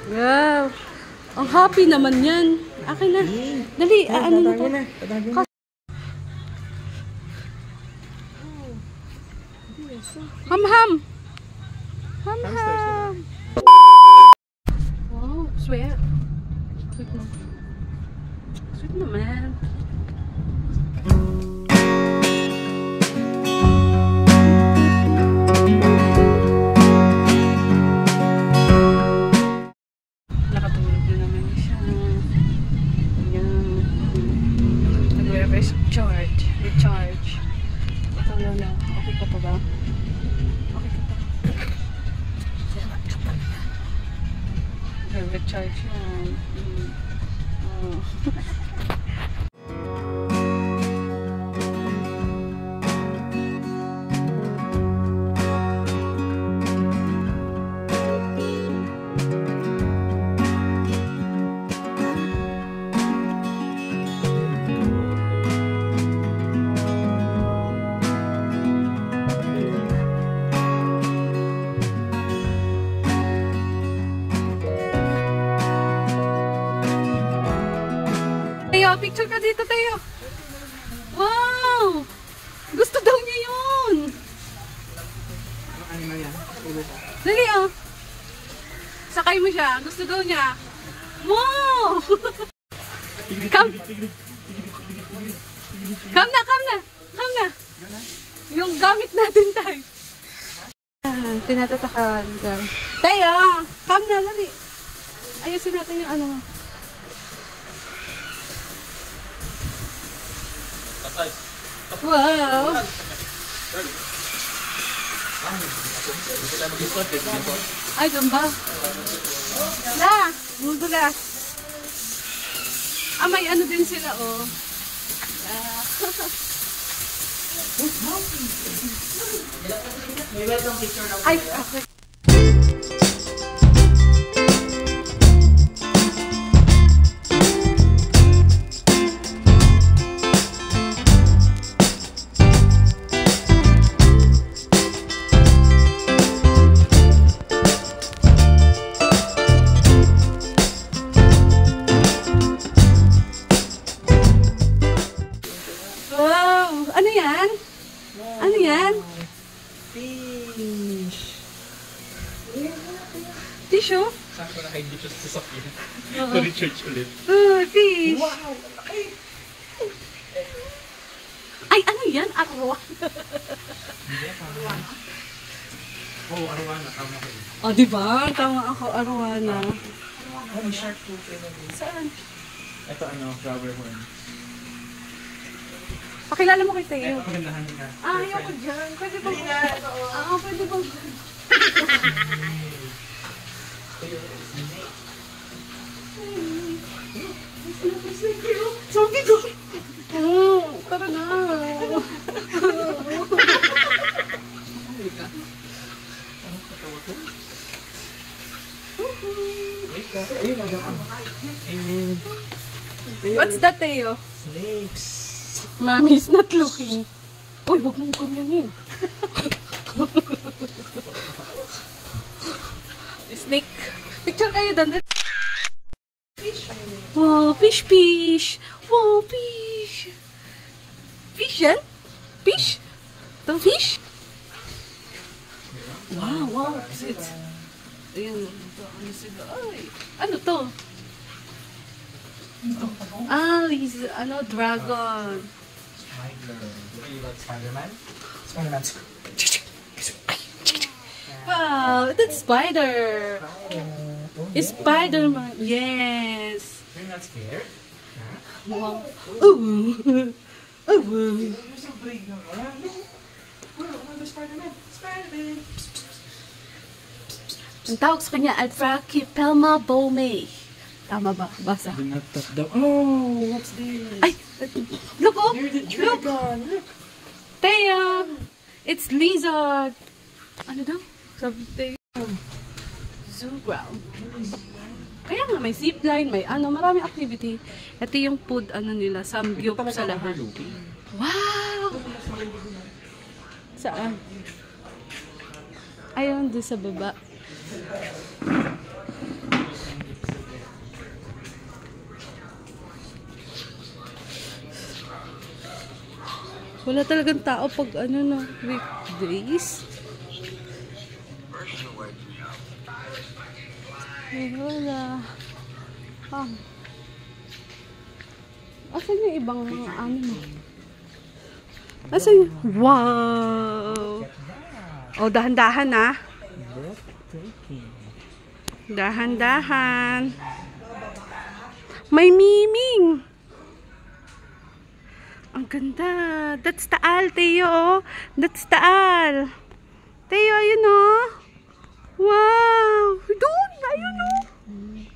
Wow. Ang happy naman yan. Akin na. Dali, ano na to? Ham-ham. Ham-ham. Wow, sweet. Sweet na. Sweet naman. Nakatulog na naman siya. Ayan. Nag-reverse charge. Recharge. Ito na. Okay ka pa ba? Okay ka pa. Salamat ka pa. Recharge yan. Oh. Picture ka dito tayo. Wow! Gusto daw niya yun. Ano yan? Dali oh. Sakay mo siya. Gusto daw niya. Wow! Come. Come na, come na. Come na. Yung gamit natin tayo. Tinatatakan. Tayo! Come na, dali. Ayusin natin yung ano. Wow! Ay, gamba. La! Mudulas. Ah, may ano din sila, oh. Ay, okay. Ano yan? Ano yan? Fish. Tissue? Sakto na kay Bichos sa sakit. Pa-recharge ulit. Fish. Wow! Ay, ano yan? Arwana. Oo, arwana. Tama ko. Oh, diba? Tama ako, arwana. May shark too. Saan? Ito ano, flower horn. Pakilala mo kay Teo. Pagandahan ka. Ah, ayoko dyan. Pwede bang... pwede bang... Sabi ko. Tara na. What's that, Teo? Snakes. Mommy's not looking. Uy, wag mong ganyanin. Snake. Picture kayo doon. Wow, fish, fish. Wow, fish. Fish yan? Fish? Itong fish? Wow, wow. It's... Ayan. Ano sila? Ay, ano to? Ah, he's, ano, dragon. Spider. Do you like Spider-Man? Spider-Man. Wow, that's spider. It's Spider-Man. Yes. You're not scared? Wow. Ooh. Ooh. You're so brave naman. Look, another Spider-Man. Spider-Man. Ang tawag sa kanya, Alfrachypelma Bomei. Tama ba? Basa. Do not touch the... Oh, what's this? Ay! Look, oh! You're the Look! dragon. Look. Teo! It's lizard! Ano daw? Sabi Teo. Zoo ground. Kaya nga, may zipline, may ano, marami activity. Ito yung food, ano nila, samgyup sa lahat. Wow! Saan? Ayun, doon sa baba. Wala talagang tao pag ano no, weekdays. Wala. Asan yung ibang mga ano? Asan yung... Wow! Oh, dahan-dahan ah. Dahan-dahan. May miming. Ang ganda. That's Taal, Teo. That's Taal. Teo, ayun oh. Wow! Doon! Ayun oh.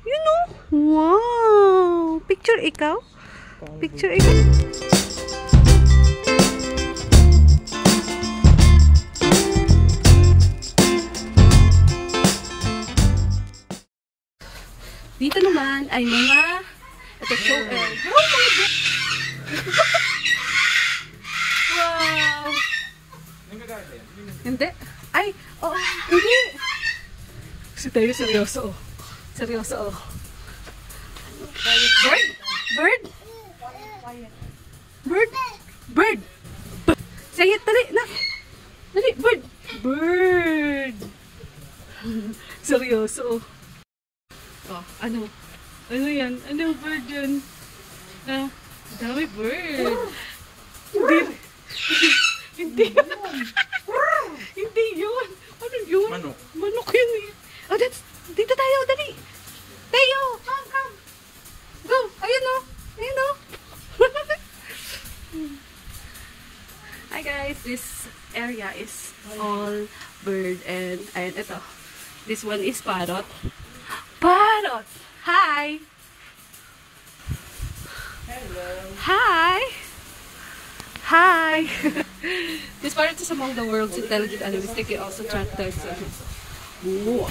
Yun oh. Wow! Picture ikaw? Picture ikaw? Dito naman ay mga ito show air. Wow! Hindi. Ay, oo, hindi. Si tayo seryoso. Seryoso. Bird? Bird? Bird? Bird? Say it, dali, na. Dali, bird. Bird. Seryoso. Oh, ano? Ano yan? Anong bird yan? Ah, dami bird. Hindi. Hindi yun. Ano yun? Manok. Manok yun eh. Oh, that's... Dito tayo, dali. Tayo, come. Go. Ayun o. Ayun o. Hi guys, this area is all bird and ito. This one is parrot. Parrot! Hi! Hello. Hi! Hi! This parrot is among the world's intelligent animals. They can also track their sounds. Ooh.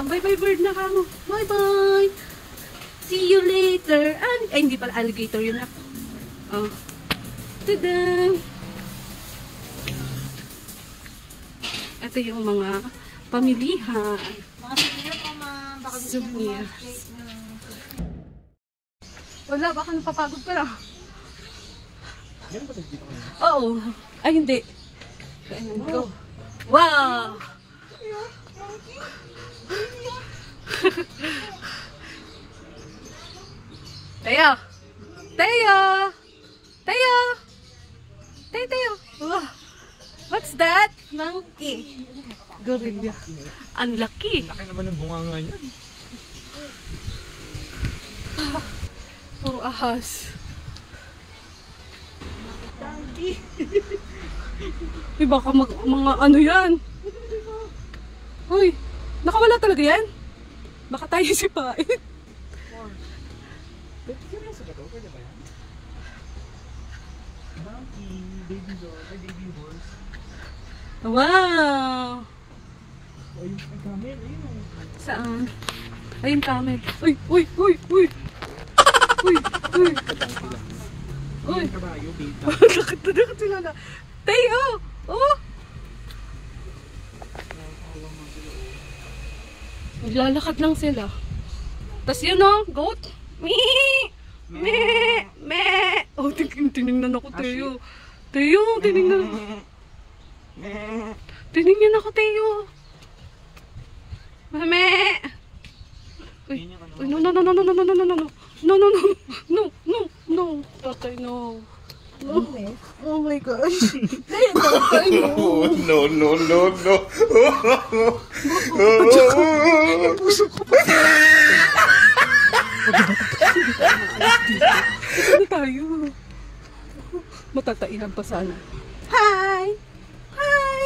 Bye-bye bird na kamo. Bye-bye! See you later! Ay, hindi pala alligator yun ako. Oh. Tada! Ito yung mga pamilihan. Mga souvenir po, ma'am. Baka gusto mo Souvenir. Wala, baka napapagod ka lang. Oo. Ay, hindi. Ayan, go. Wow! Tayo! Tayo! Tayo! Tayo! Oh. What's that? Monkey. Gorilla. Ang laki. Laki naman ng bunganga niya. Puro ahas. Uy, baka mga ano yan? Uy, nakawala talaga yan? Baka tayo sipain. Seryoso ba ito? Pwede ba yan? Monkey, baby dog, baby horse. Wow! O yung camel, ayun o. Saan? Ayun, camel. Uy! Uy! Uy! Uy! Uy! Uy! Uy! Kabayo, beta. Nakatulog sila na. Tayo! Oh! Maglalakad lang sila. Tapos yun o, goat. Mee! Mee! Mee! Oh, tinignan ako, Teo. Teo, tinignan ako. Tinignan ako, Teo. Mame! Uy, no, no, no, no, no, no, no, no, no, no, no, no, no, no, no, no, no, tatay, no. No. Oh my gosh. Tatay, no. No, no, no, no. Ano tayo? Matatainan pa sana. Hi! Hi!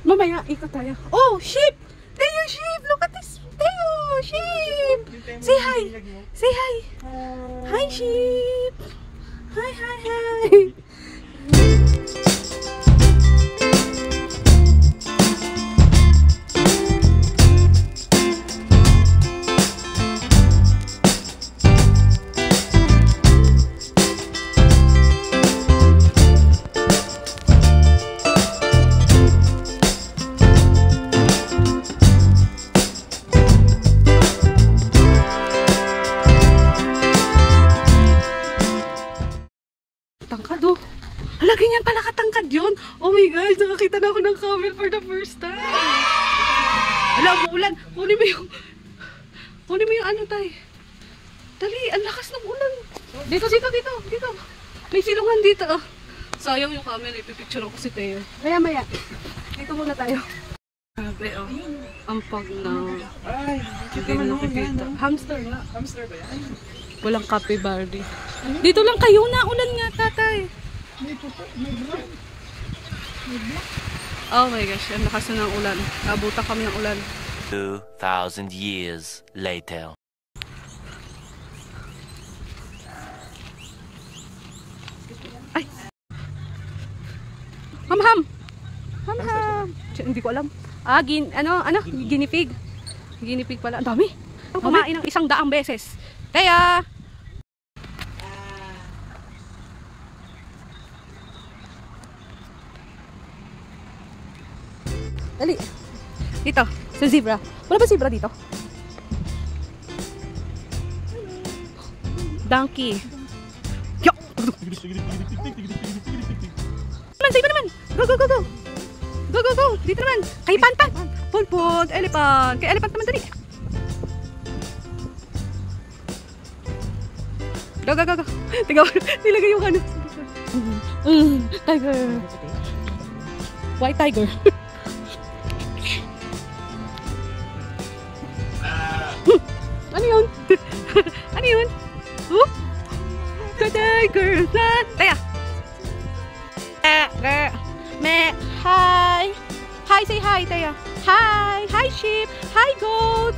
Mamaya, ikot tayo. Oh, sheep! Teo, sheep! Look at this! Teo, sheep! Say hi! Say hi! Hi, sheep! Hi, hi, hi! Hala, ganyan pala katangkad yun. Oh my gosh, nakakita na ako ng camel for the first time. Hala, umuulan. Kunin mo yung ano, tay. Dali, ang lakas ng ulan. Dito. May silungan dito, oh. Sayang yung camel, ipipicture ako si Teo. Maya. Dito muna tayo. Grabe, oh. Ang pag na... Ay, Hindi na nakikita. Hamster nga. hamster ba yan? Walang capybara. Dito lang kayo na. Ulan nga, tatay. Oh my gosh, ang lakas na ng ulan. Abutan kami ng ulan. 2,000 years later. Ay! Ham! Hindi ko alam. Guinea pig. Guinea pig pala. Ang dami. Ang kumain ng 100 beses. Teya! Dali. Dito, sa zebra. Wala ba zebra dito? Donkey. Yo! Sa'yo naman! Go! Go! Dito naman! Kay Panpan! Pulpul! Elephant! Kay elephant naman dali! Go! Tigaw! Nilagay yung ano. Tiger! White tiger! Ano yun? Ano yun? The tiger! Taya! Hi! Hi, say hi, Taya! Hi! Hi, sheep! Hi, goat!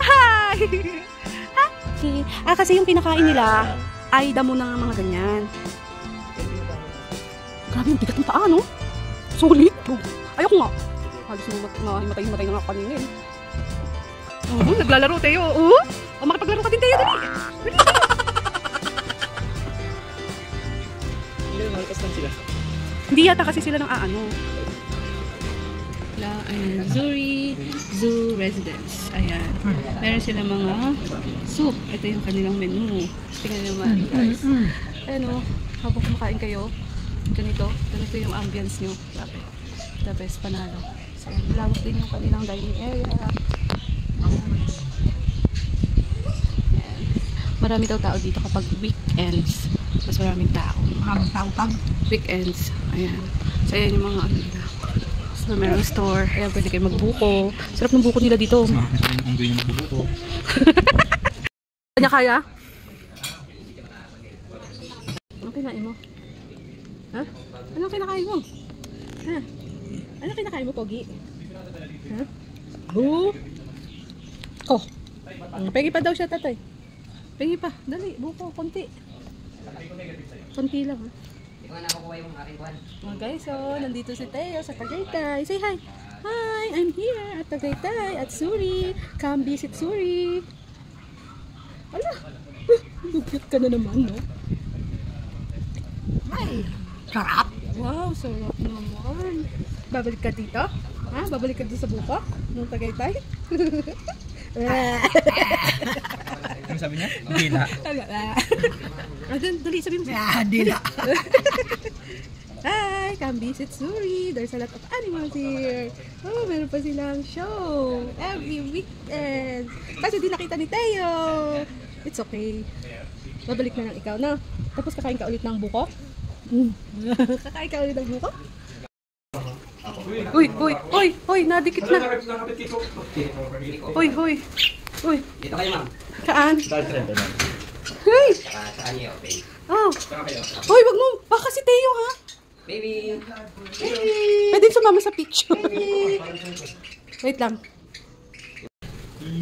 Hi! Kasi yung kinakain nila ay damo ng mga ganyan. Grabe yung bigat ng paa, no? Sulit! Ayoko nga! Halos matay na nga kanina eh. Naglalaro, Teo. Makipaglaro ka din, Teo. Dali. Hindi, malakas lang sila. Hindi yata kasi sila ng aano. Zoo Residence. Ayan. Meron sila mga soup. Ito yung kanilang menu. Tingnan naman, guys. Ayan o. Habang kumakain kayo, ganito yung ambience nyo. The best panalo. So, lawak din yung kanilang dining area. Marami daw tao dito kapag weekends. Mas maraming tao. Weekends. Ayan. So, ayan yung mga ano nila. So, merong store. Ayan, pwede kayo magbuko. Sarap ng buko nila dito. Ang ganyan magbubuko. Kanya-kaya? Anong kinain mo? Ha? Anong kinakain mo? Ha? Anong kinakain mo, Pogi? Ha? Oh. Pegi pa daw siya, tatay. Pegi pa. Dali, buko. Konti. Konti lang, ha? Oh, guys, so, nandito si Teo sa Tagaytay. Say hi. Hi, I'm here at Tagaytay, at Suri. Come visit Suri. Ala, cute ka na naman, no? Ay, sarap. Wow, sarap naman. Babalik ka dito? Ha? Babalik ka dito sa buko? Nung Tagaytay? Ano sabi niya? Dila. Dali, sabi mo. Dila. Hi, come visit Suri. There's a lot of animals here. Oh, meron pa silang show every weekend. Kasi di nakita ni Teo. It's okay. Babalik na lang ikaw, na. Tapos kakain ka ulit ng buko? Kakain ka ulit ng buko? Uy, nadikit na. Uy. Dito kayo, ma'am. Kaan? Saan trend na? Hey! Saan niyo, babe? Oh. Saan kayo? Uy, wag mo. Baka si Teo, ha? Baby! Pwede sumama sa picture. Wait lang.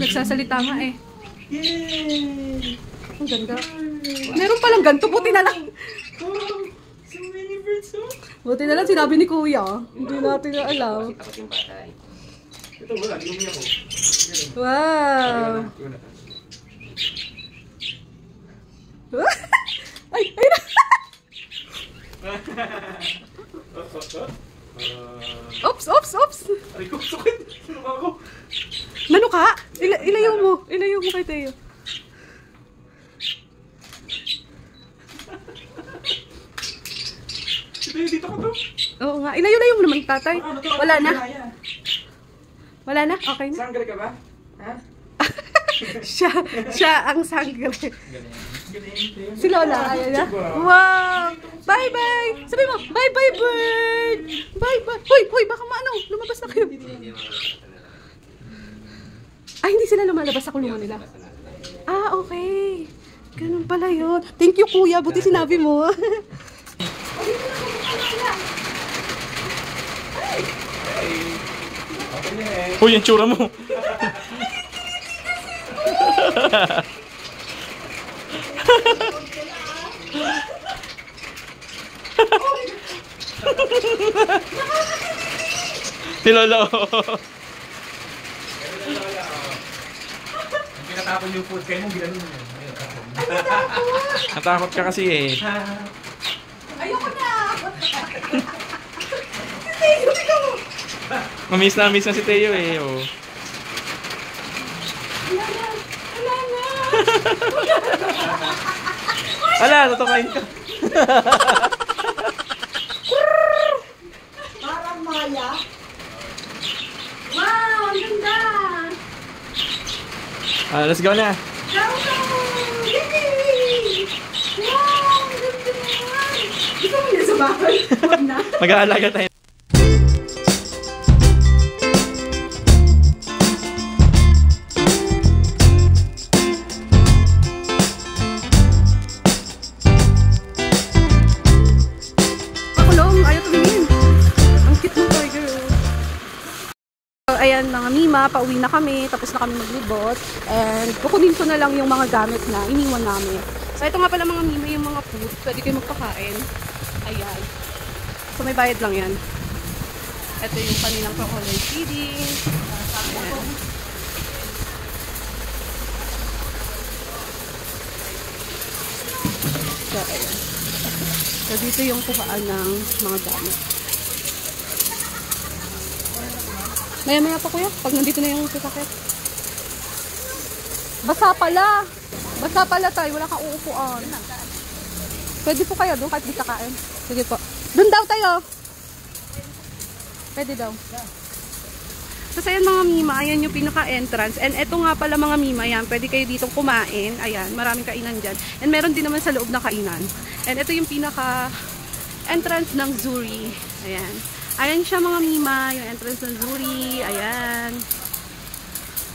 Nagsasalita nga eh. Yay! Ang ganda. Meron palang ganito. Buti na lang. So many birds, oh. Buti na lang sinabi ni Kuya. Hindi natin na alam. Tapos yung bata eh. Ito, wala. Di umiyak ko. Wow. Wala. Ay! Oops! Ay, ko, sakit. Sino ba ako? Nanuka? Ilayo mo kay Teo. Ito Teo, dito ka to. Oo nga. Ilayo-layo mo naman, tatay. Ano to? Wala na. Kaya. Wala na? Okay na? Sangre ka ba? Ha? Siya ang sangre. Galing, Teo. Si Lola, ayan na. Wow! Bye-bye! Sabi mo, bye-bye, bird! Bye-bye! Hoy, baka maano, lumabas na kayo. Ay, hindi sila lumalabas sa kulungan nila. Ah, okay. Ganun pala yun. Thank you, kuya. Buti sinabi mo. Uy, yung tsura mo. Si Lolo. Pinatapon yung food kayo mo, ginano mo yun. Natakot ka kasi eh. Ayoko na! Mamiss na si Teo eh. Oh. Wala na! Ala, tutukain ka. Parang Maya. Wow! Ang ganda! Let's go na. Go! Yay! Wow! Ang ganda naman! Gusto mo na sa bahay? Huwag na. Mag-aalaga tayo. Ayan mga Mima, pauwi na kami, tapos na kami maglibot, and kukunin ko na lang yung mga gamit na iniwan namin. So ito nga pala mga Mima, yung mga food, pwede kayo magpakain. Ayan. So may bayad lang yan. Ito yung kanilang crocodile feeding. Ayan. So ayan. So dito yung kuhaan ng mga gamit. Maya-maya pa kuya, pag nandito na yung sasakit. Basa pala. Basa pala tayo, wala kang uupuan. Pwede po kayo doon kahit di kakain. Sige po. Doon daw tayo. Pwede daw. So ayan mga Mima, ayan yung pinaka-entrance. And eto nga pala mga Mima, yan, pwede kayo ditong kumain. Ayan, maraming kainan dyan. And meron din naman sa loob na kainan. And ito yung pinaka-entrance ng Zuri. Ayan. Ayan siya mga Mima, yung entrance ng Zuri. Ayan.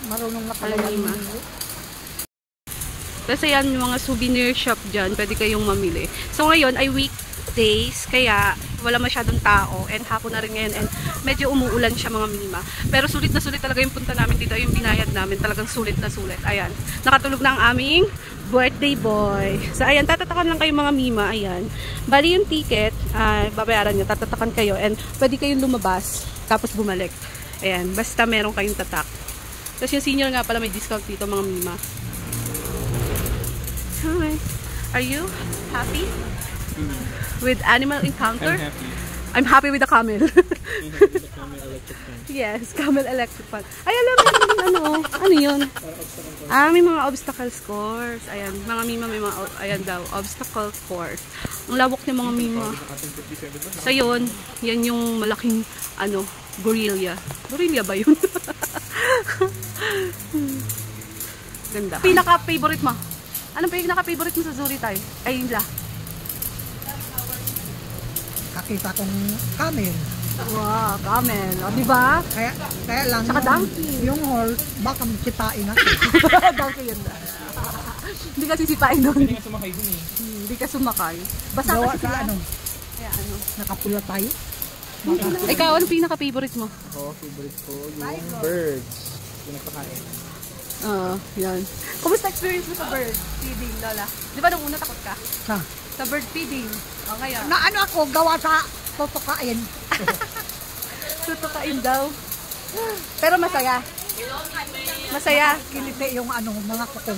Marunong na pala Ayan, yung Mima. Kasi yan yung mga souvenir shop dyan, pwede kayong mamili. So ngayon ay weekdays, kaya wala masyadong tao. And hapon na rin ngayon. And medyo umuulan siya mga Mima. Pero sulit na sulit talaga yung punta namin dito. Yung binayad namin, talagang sulit na sulit. Ayan. Nakatulog na ang aming birthday boy. So ayan, tatatakan lang kayo mga Mima. Ayan. Bali yung ticket, babayaran nyo, tatatakan kayo. And pwede kayong lumabas, tapos bumalik. Ayan. Basta meron kayong tatak. Tapos yung senior nga pala may discount dito mga Mima. Hi. Are you happy with Animal Encounter? I'm happy. I'm happy with the camel. Yes, camel electric fan. Ay, alam mo, ano yun? May mga obstacle course. Ayan, mga Mima may mga, ayan daw, obstacle course. Ang lawak niya mga Mima. So yun, yan yung malaking, gorilla. Gorilla ba yun? Ganda. Pinaka-favorite mo? Anong pinaka-favorite mo sa Zuri tayo? Ay, yun la. kakita kong camel. Wow, camel. O, diba? Kaya lang Saka donkey. yung horse, baka magsipain ako. Donkey yun. Hindi ka sisipain doon. Hindi nga sumakay dun eh. Hindi ka sumakay. Basta Gawa kasi sa sila. ano, Kaya nakapula tayo. Ikaw, anong pinaka-favorite mo? Ako, favorite ko yung birds. Yung nagpakain. Yan. Kumusta experience mo sa bird feeding, Lola? Di ba nung una takot ka? Sa bird feeding. O, ngayon. Na ano ako, gawa sa tutukain. Tutukain daw. Pero masaya. Masaya. Kiliti yung ano, mga kuko.